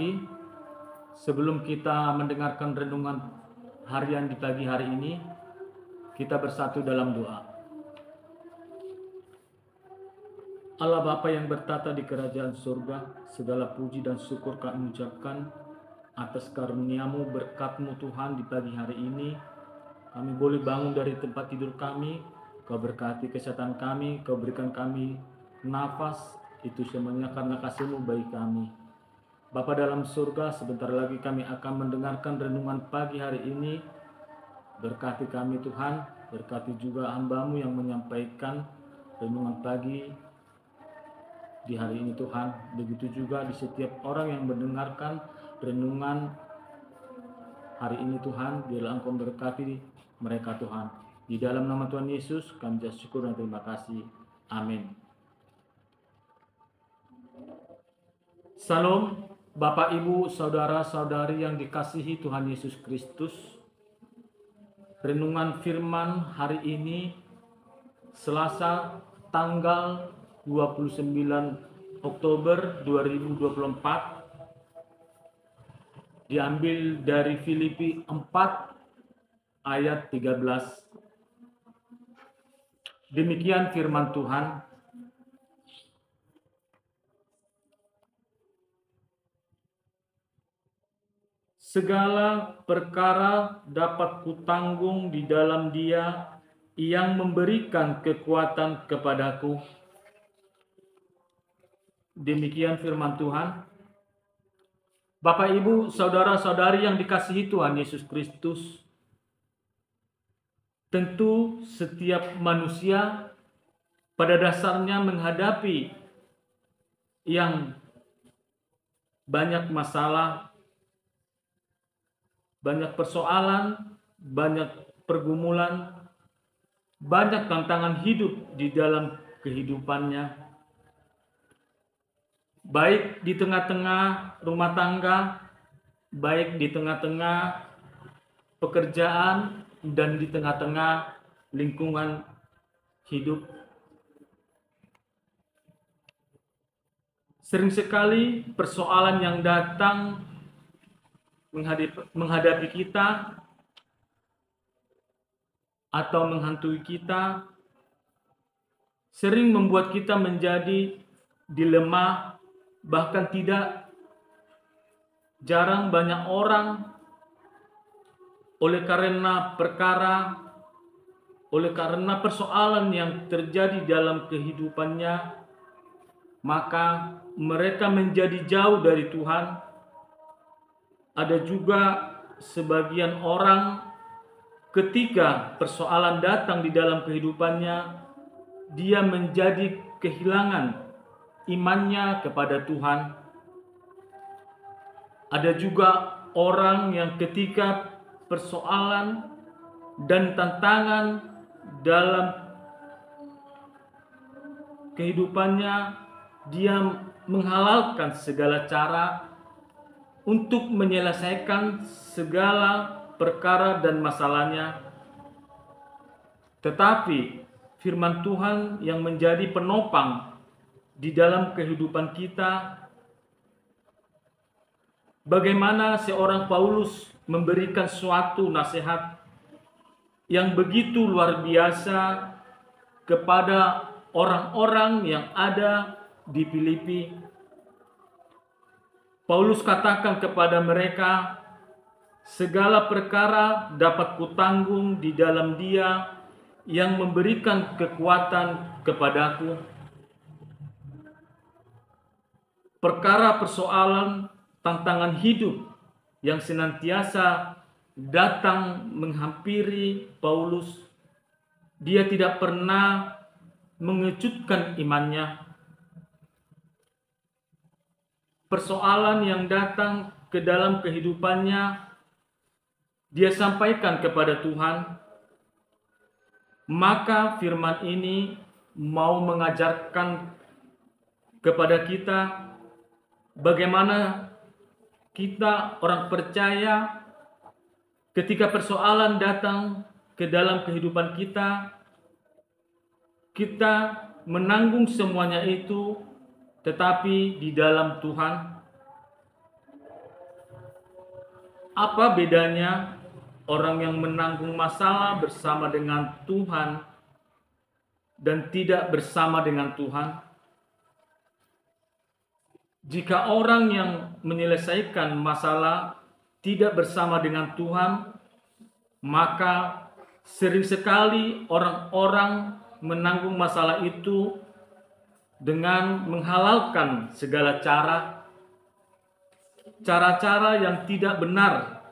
lagi, sebelum kita mendengarkan renungan harian di pagi hari ini, kita bersatu dalam doa. Allah Bapa yang bertata di kerajaan surga, segala puji dan syukur kami ucapkan atas karunia-Mu, berkat-Mu Tuhan di pagi hari ini. Kami boleh bangun dari tempat tidur kami, Kau berkati kesehatan kami, Kau berikan kami nafas, itu semuanya karena kasih-Mu bagi kami. Bapa dalam surga, sebentar lagi kami akan mendengarkan renungan pagi hari ini. Berkati kami Tuhan, berkati juga hamba-Mu yang menyampaikan renungan pagi di hari ini Tuhan. Begitu juga di setiap orang yang mendengarkan renungan hari ini Tuhan, biarlah Engkau berkati mereka Tuhan. Di dalam nama Tuhan Yesus kami syukur dan terima kasih. Amin. Salam Bapak Ibu Saudara-saudari yang dikasihi Tuhan Yesus Kristus. Renungan firman hari ini Selasa tanggal 29 Oktober 2024 diambil dari Filipi 4 ayat 13. Demikian firman Tuhan. Segala perkara dapat kutanggung di dalam Dia yang memberikan kekuatan kepadaku. Demikian firman Tuhan. Bapak, Ibu, saudara-saudari yang dikasihi Tuhan Yesus Kristus, tentu setiap manusia pada dasarnya menghadapi yang banyak masalah, banyak persoalan, banyak pergumulan, banyak tantangan hidup di dalam kehidupannya. Baik di tengah-tengah rumah tangga, baik di tengah-tengah pekerjaan, dan di tengah-tengah lingkungan hidup. Sering sekali persoalan yang datang menghadapi kita atau menghantui kita sering membuat kita menjadi dilema, bahkan tidak jarang banyak orang oleh karena persoalan yang terjadi dalam kehidupannya, maka mereka menjadi jauh dari Tuhan. Ada juga sebagian orang ketika persoalan datang di dalam kehidupannya, dia menjadi kehilangan imannya kepada Tuhan. Ada juga orang yang ketika persoalan dan tantangan dalam kehidupannya, dia menghalalkan segala cara untuk menyelesaikan segala perkara dan masalahnya. Tetapi firman Tuhan yang menjadi penopang di dalam kehidupan kita, bagaimana seorang Paulus memberikan suatu nasihat yang begitu luar biasa kepada orang-orang yang ada di Filipi. Paulus katakan kepada mereka, segala perkara dapat kutanggung di dalam Dia yang memberikan kekuatan kepadaku. Perkara persoalan, tantangan hidup yang senantiasa datang menghampiri Paulus, dia tidak pernah mengejutkan imannya. Persoalan yang datang ke dalam kehidupannya, dia sampaikan kepada Tuhan. Maka firman ini mau mengajarkan kepada kita bagaimana kita orang percaya ketika persoalan datang ke dalam kehidupan kita, kita menanggung semuanya itu tetapi di dalam Tuhan. Apa bedanya orang yang menanggung masalah bersama dengan Tuhan dan tidak bersama dengan Tuhan? Jika orang yang menyelesaikan masalah tidak bersama dengan Tuhan, maka sering sekali orang-orang menanggung masalah itu dengan menghalalkan segala cara-cara yang tidak benar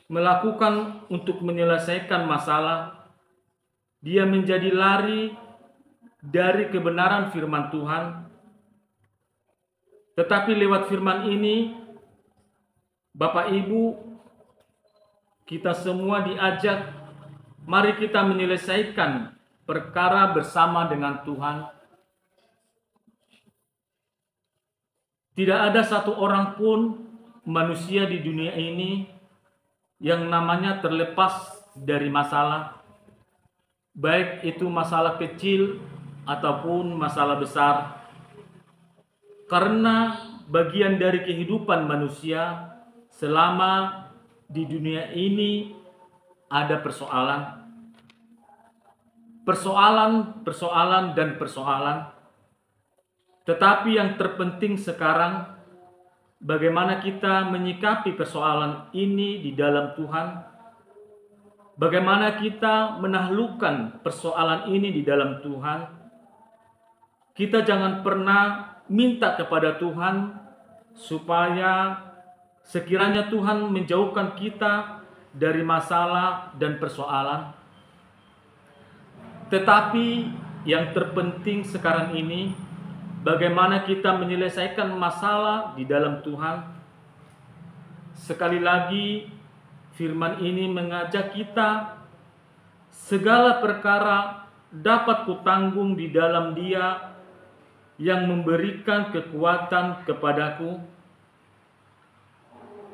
melakukan untuk menyelesaikan masalah. Dia menjadi lari dari kebenaran firman Tuhan. Tetapi lewat firman ini, Bapak Ibu, kita semua diajak, mari kita menyelesaikan perkara bersama dengan Tuhan. Tidak ada satu orang pun manusia di dunia ini yang namanya terlepas dari masalah, baik itu masalah kecil ataupun masalah besar. Karena bagian dari kehidupan manusia selama di dunia ini ada persoalan dan persoalan. Tetapi yang terpenting sekarang, bagaimana kita menyikapi persoalan ini di dalam Tuhan. Bagaimana kita menaklukkan persoalan ini di dalam Tuhan. Kita jangan pernah minta kepada Tuhan supaya sekiranya Tuhan menjauhkan kita dari masalah dan persoalan. Tetapi yang terpenting sekarang ini, bagaimana kita menyelesaikan masalah di dalam Tuhan. Sekali lagi, firman ini mengajak kita, segala perkara dapat kutanggung di dalam Dia yang memberikan kekuatan kepadaku.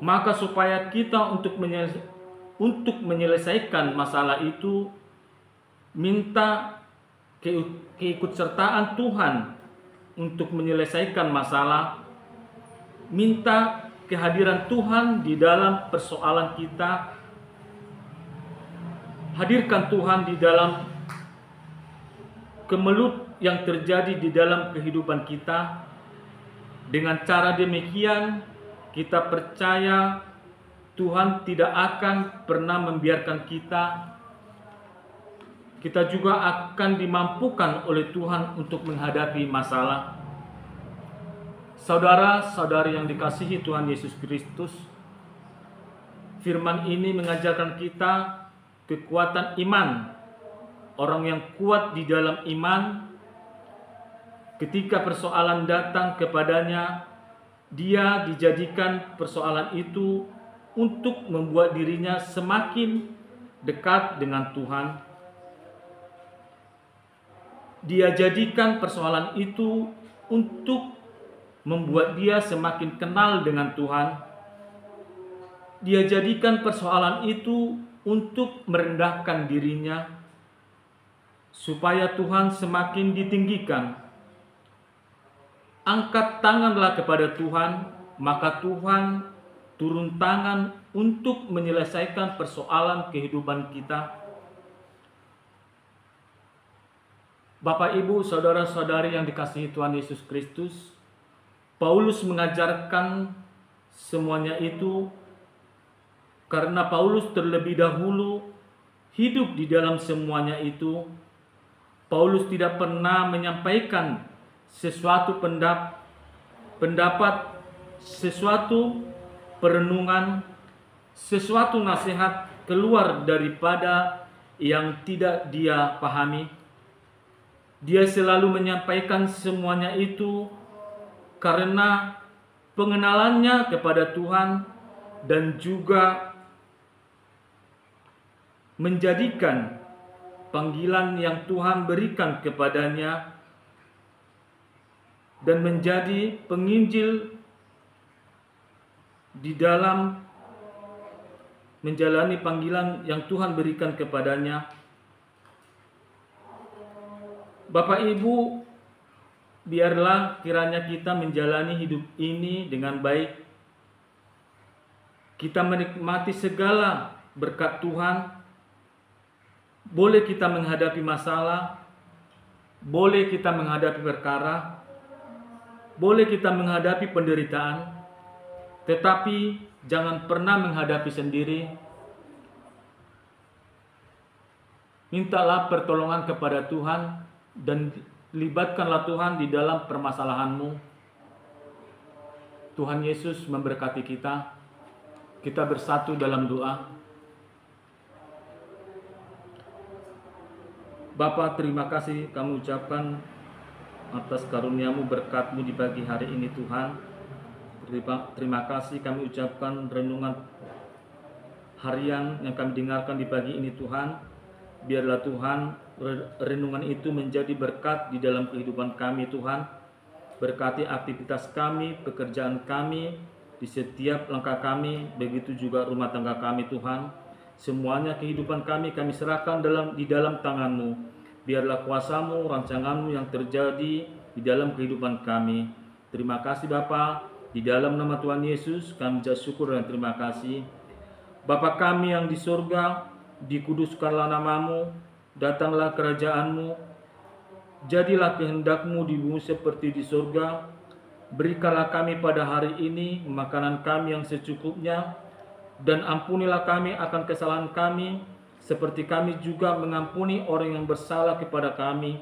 Maka supaya kita untuk menyelesaikan masalah itu, minta keikutsertaan Tuhan untuk menyelesaikan masalah, minta kehadiran Tuhan di dalam persoalan kita, hadirkan Tuhan di dalam kemelut yang terjadi di dalam kehidupan kita. Dengan cara demikian, kita percaya Tuhan tidak akan pernah membiarkan kita. Kita juga akan dimampukan oleh Tuhan untuk menghadapi masalah. Saudara-saudari yang dikasihi Tuhan Yesus Kristus, firman ini mengajarkan kita kekuatan iman. Orang yang kuat di dalam iman, ketika persoalan datang kepadanya, dia dijadikan persoalan itu untuk membuat dirinya semakin dekat dengan Tuhan. Dia jadikan persoalan itu untuk membuat dia semakin kenal dengan Tuhan. Dia jadikan persoalan itu untuk merendahkan dirinya, supaya Tuhan semakin ditinggikan. Angkat tanganlah kepada Tuhan, maka Tuhan turun tangan untuk menyelesaikan persoalan kehidupan kita. Bapak, Ibu, saudara-saudari yang dikasihi Tuhan Yesus Kristus, Paulus mengajarkan semuanya itu karena Paulus terlebih dahulu hidup di dalam semuanya itu. Paulus tidak pernah menyampaikan sesuatu pendapat, sesuatu perenungan, sesuatu nasihat keluar daripada yang tidak dia pahami. Dia selalu menyampaikan semuanya itu karena pengenalannya kepada Tuhan dan juga menjadikan panggilan yang Tuhan berikan kepadanya dan menjadi penginjil di dalam menjalani panggilan yang Tuhan berikan kepadanya. Bapak, Ibu, biarlah kiranya kita menjalani hidup ini dengan baik. kita menikmati segala berkat Tuhan. Boleh kita menghadapi masalah, boleh kita menghadapi perkara, boleh kita menghadapi penderitaan, tetapi jangan pernah menghadapi sendiri. Mintalah pertolongan kepada Tuhan dan libatkanlah Tuhan di dalam permasalahanmu. Tuhan Yesus memberkati kita. Kita bersatu dalam doa. Bapa, terima kasih kami ucapkan atas karunia-Mu, berkat-Mu di pagi hari ini Tuhan. Terima kasih kami ucapkan renungan harian yang kami dengarkan di pagi ini Tuhan. Biarlah Tuhan renungan itu menjadi berkat di dalam kehidupan kami Tuhan. Berkati aktivitas kami, pekerjaan kami, di setiap langkah kami, begitu juga rumah tangga kami Tuhan. Semuanya kehidupan kami serahkan di dalam tangan-Mu. Biarlah kuasa-Mu, rancangan-Mu yang terjadi di dalam kehidupan kami. Terima kasih Bapa, di dalam nama Tuhan Yesus kami ucap syukur dan terima kasih. Bapa kami yang di surga, dikuduskanlah nama-Mu, datanglah kerajaan-Mu, jadilah kehendak-Mu di bumi seperti di surga. Berikanlah kami pada hari ini makanan kami yang secukupnya, dan ampunilah kami akan kesalahan kami, seperti kami juga mengampuni orang yang bersalah kepada kami.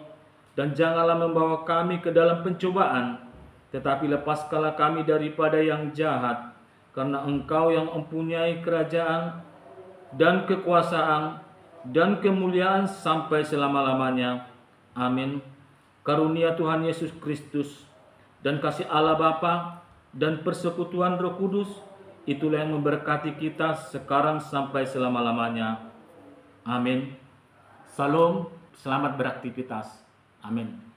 Dan janganlah membawa kami ke dalam pencobaan, tetapi lepaskanlah kami daripada yang jahat, karena Engkau yang mempunyai kerajaan dan kekuasaan dan kemuliaan sampai selama-lamanya. Amin. Karunia Tuhan Yesus Kristus dan kasih Allah Bapa dan persekutuan Roh Kudus, itulah yang memberkati kita sekarang sampai selama-lamanya. Amin. Salam, selamat beraktivitas. Amin.